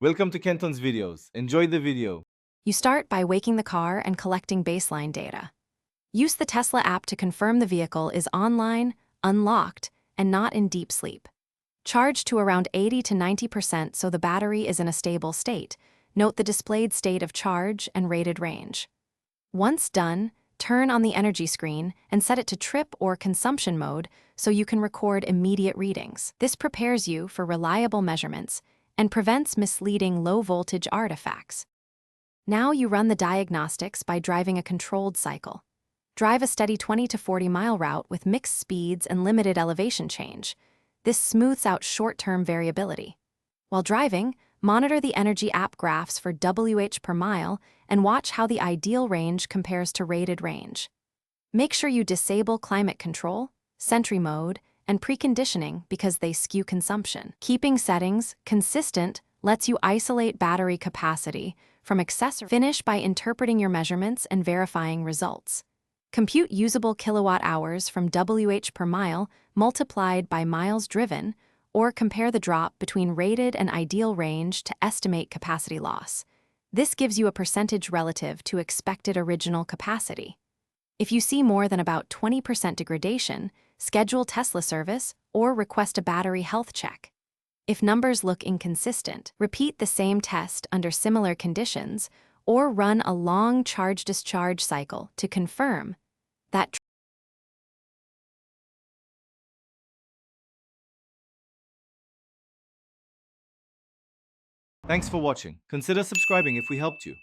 Welcome to Kenton's videos. Enjoy the video. You start by waking the car and collecting baseline data. Use the Tesla app to confirm the vehicle is online, unlocked, and not in deep sleep. Charge to around 80 to 90% so the battery is in a stable state. Note the displayed state of charge and rated range. Once done, turn on the energy screen and set it to trip or consumption mode so you can record immediate readings. This prepares you for reliable measurements and prevents misleading low-voltage artifacts. Now you run the diagnostics by driving a controlled cycle. Drive a steady 20 to 40-mile route with mixed speeds and limited elevation change. This smooths out short-term variability. While driving, monitor the energy app graphs for WH per mile and watch how the ideal range compares to rated range. Make sure you disable climate control, Sentry mode, and preconditioning because they skew consumption. Keeping settings consistent lets you isolate battery capacity from excess. Finish by interpreting your measurements and verifying results. Compute usable kilowatt hours from WH per mile multiplied by miles driven, or compare the drop between rated and ideal range to estimate capacity loss. This gives you a percentage relative to expected original capacity. If you see more than about 20% degradation, schedule Tesla service or request a battery health check. If numbers look inconsistent, repeat the same test under similar conditions or run a long charge-discharge cycle to confirm that. Thanks for watching. Consider subscribing if we helped you.